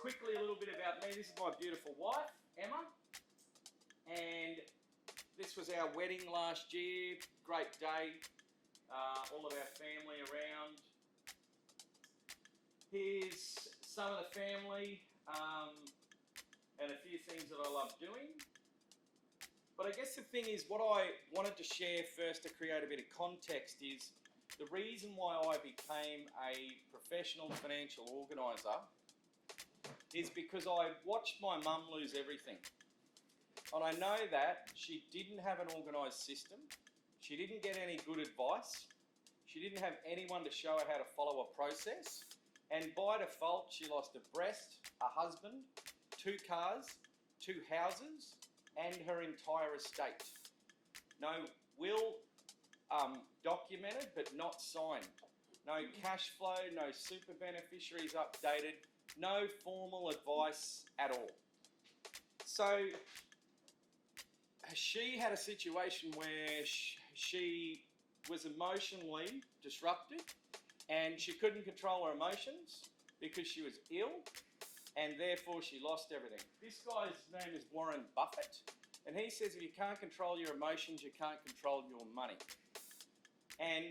quickly a little bit about me. This is my beautiful wife, Emma, and this was our wedding last year. Great day, all of our family around. Here's some of the family and a few things that I love doing. But I guess the thing is, what I wanted to share first to create a bit of context is the reason why I became a professional financial organiser is because I watched my mum lose everything. And I know that she didn't have an organised system, she didn't get any good advice, she didn't have anyone to show her how to follow a process, and by default she lost a breast, a husband, 2 cars, 2 houses, and her entire estate. No will documented but not signed. No cash flow, no super beneficiaries updated, no formal advice at all. So she had a situation where she was emotionally disrupted and she couldn't control her emotions because she was ill, and therefore she lost everything. This guy's name is Warren Buffett, and he says if you can't control your emotions, you can't control your money. And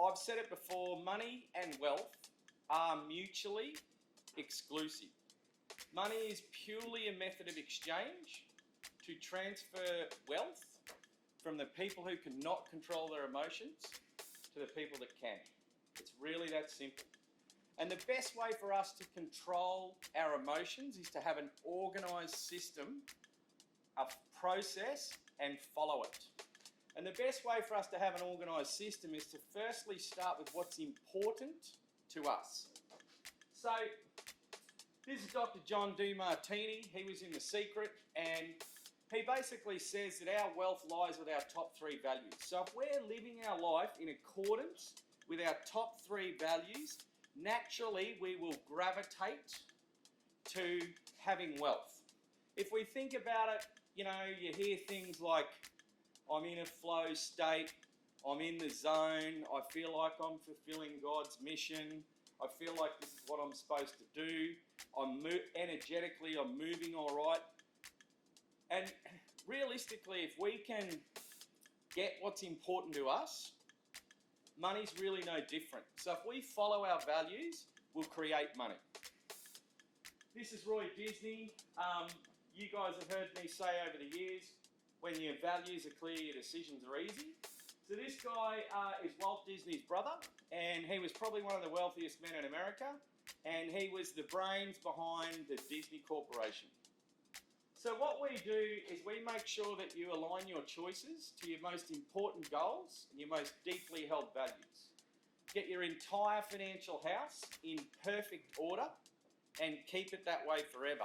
I've said it before, money and wealth are mutually exclusive. Money is purely a method of exchange to transfer wealth from the people who cannot control their emotions to the people that can. It's really that simple. And the best way for us to control our emotions is to have an organised system, a process, and follow it. And the best way for us to have an organised system is to firstly start with what's important to us. So this is Dr. John Demartini. He was in The Secret, and he basically says that our wealth lies with our top 3 values. So if we're living our life in accordance with our top 3 values, naturally we will gravitate to having wealth. If we think about it, you hear things like, I'm in a flow state, I'm in the zone, I feel like I'm fulfilling God's mission, I feel like this is what I'm supposed to do, energetically I'm moving all right. And realistically, if we can get what's important to us, money's really no different. So if we follow our values, we'll create money. This is Roy Disney. You guys have heard me say over the years, when your values are clear, your decisions are easy. So this guy is Walt Disney's brother, and he was probably one of the wealthiest men in America, and he was the brains behind the Disney Corporation. So what we do is we make sure that you align your choices to your most important goals and your most deeply held values. Get your entire financial house in perfect order and keep it that way forever,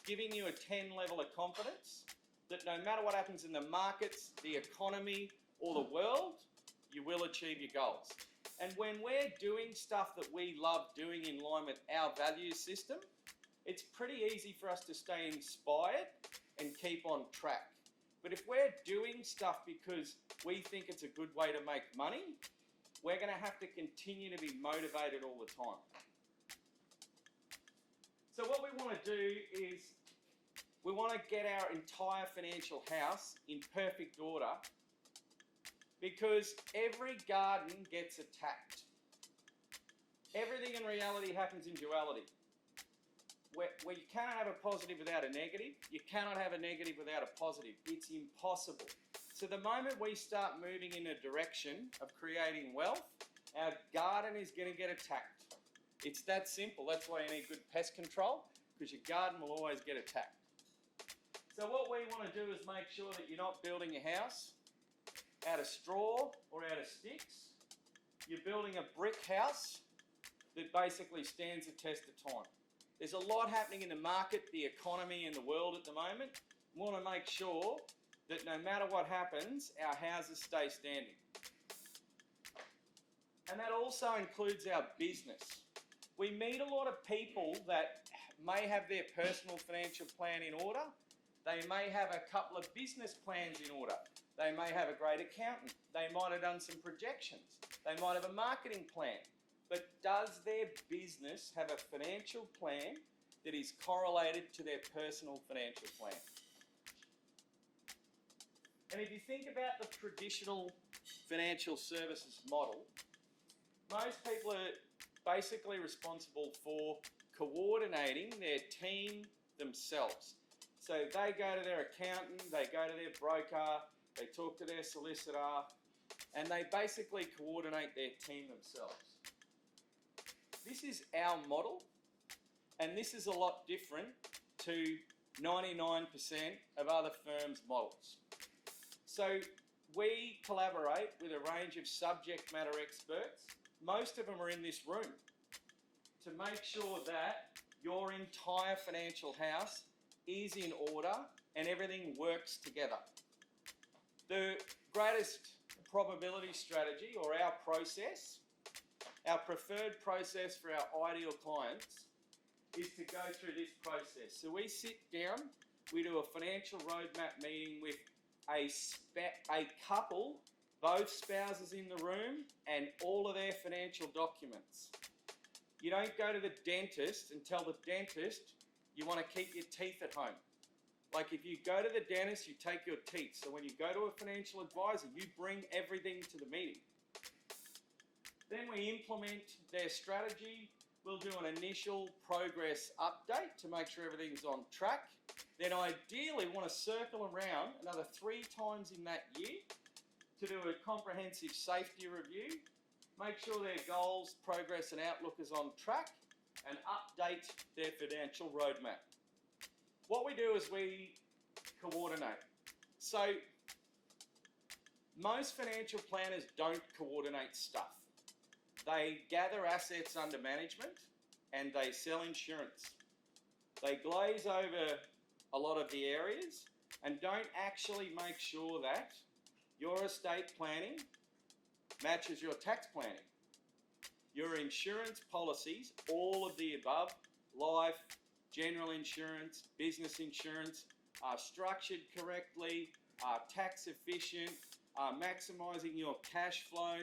giving you a 10 level of confidence that no matter what happens in the markets, the economy, or the world, you will achieve your goals. And when we're doing stuff that we love doing in line with our value system, it's pretty easy for us to stay inspired and keep on track. But if we're doing stuff because we think it's a good way to make money, we're going to have to continue to be motivated all the time. So what we want to do is we want to get our entire financial house in perfect order, because every garden gets attacked. Everything in reality happens in duality. Where you cannot have a positive without a negative, you cannot have a negative without a positive. It's impossible. So the moment we start moving in a direction of creating wealth, our garden is going to get attacked. It's that simple. That's why you need good pest control, because your garden will always get attacked. So what we want to do is make sure that you're not building a house out of straw or out of sticks. You're building a brick house that basically stands the test of time. There's a lot happening in the market, the economy, and the world at the moment. We want to make sure that no matter what happens, our houses stay standing. And that also includes our business. We meet a lot of people that may have their personal financial plan in order. They may have a couple of business plans in order. They may have a great accountant. They might have done some projections. They might have a marketing plan. But does their business have a financial plan that is correlated to their personal financial plan. And if you think about the traditional financial services model, most people are basically responsible for coordinating their team themselves. So they go to their accountant, they go to their broker, they talk to their solicitor, and they basically coordinate their team themselves. This is our model, and this is a lot different to 99% of other firms' models. So we collaborate with a range of subject matter experts. Most of them are in this room, to make sure that your entire financial house is in order and everything works together. The greatest probability strategy, or our process, our preferred process for our ideal clients, is to go through this process. So we sit down, we do a financial roadmap meeting with a couple, both spouses in the room, and all of their financial documents. You don't go to the dentist and tell the dentist you want to keep your teeth at home. Like, if you go to the dentist, you take your teeth. So when you go to a financial advisor, you bring everything to the meeting. Then we implement their strategy. We'll do an initial progress update to make sure everything's on track. Then ideally want to circle around another 3 times in that year to do a comprehensive safety review, make sure their goals, progress and outlook is on track, and update their financial roadmap. What we do is we coordinate. So most financial planners don't coordinate stuff. They gather assets under management and they sell insurance. They glaze over a lot of the areas and don't actually make sure that your estate planning matches your tax planning. Your insurance policies, all of the above, life, general insurance, business insurance, are structured correctly, are tax efficient, are maximising your cash flow.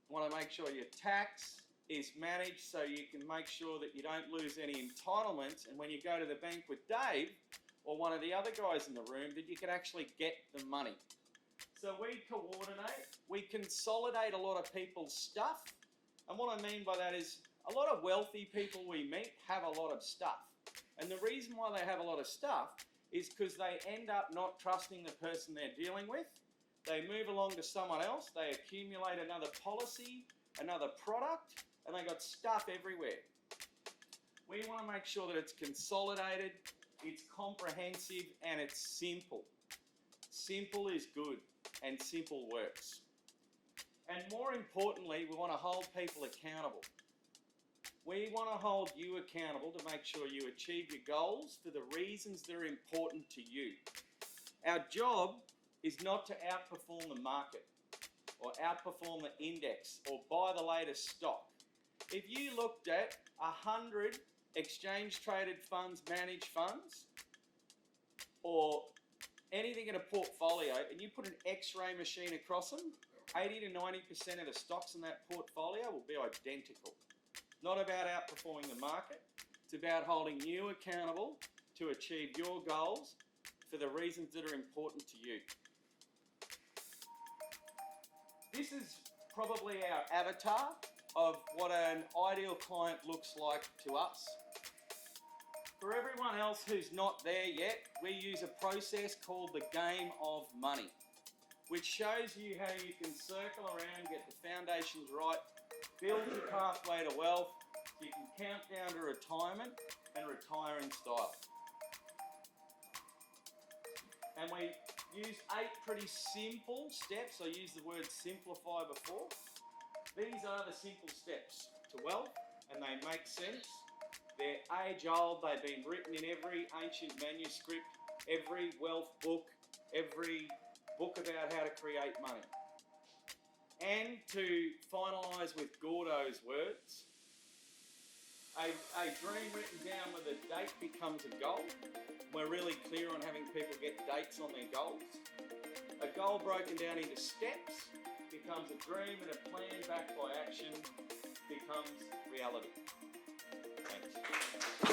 Want to make sure your tax is managed so you can make sure that you don't lose any entitlements, and when you go to the bank with Dave or one of the other guys in the room, that you can actually get the money. So we coordinate, we consolidate a lot of people's stuff, and what I mean by that is a lot of wealthy people we meet have a lot of stuff. And the reason why they have a lot of stuff is because they end up not trusting the person they're dealing with. They move along to someone else, they accumulate another policy, another product, and they got stuff everywhere. We want to make sure that it's consolidated, it's comprehensive, and it's simple. Simple is good, and simple works. And more importantly, we want to hold people accountable. We want to hold you accountable to make sure you achieve your goals for the reasons that are important to you. Our job is not to outperform the market or outperform the index or buy the latest stock. If you looked at 100 exchange-traded funds, managed funds, or anything in a portfolio, and you put an X-ray machine across them, 80 to 90% of the stocks in that portfolio will be identical. Not about outperforming the market, it's about holding you accountable to achieve your goals for the reasons that are important to you. This is probably our avatar of what an ideal client looks like to us. For everyone else who's not there yet, we use a process called the game of money, which shows you how you can circle around, get the foundations right, build your pathway to wealth, so you can count down to retirement and retire in style. And we use 8 pretty simple steps. I used the word simplify before. These are the simple steps to wealth, and they make sense. They're age old, they've been written in every ancient manuscript, every wealth book, every book about how to create money. And to finalise with Gordo's words, a dream written down with a date becomes a goal. We're really clear on having people get dates on their goals. A goal broken down into steps becomes a dream, and a plan backed by action becomes reality. Thanks.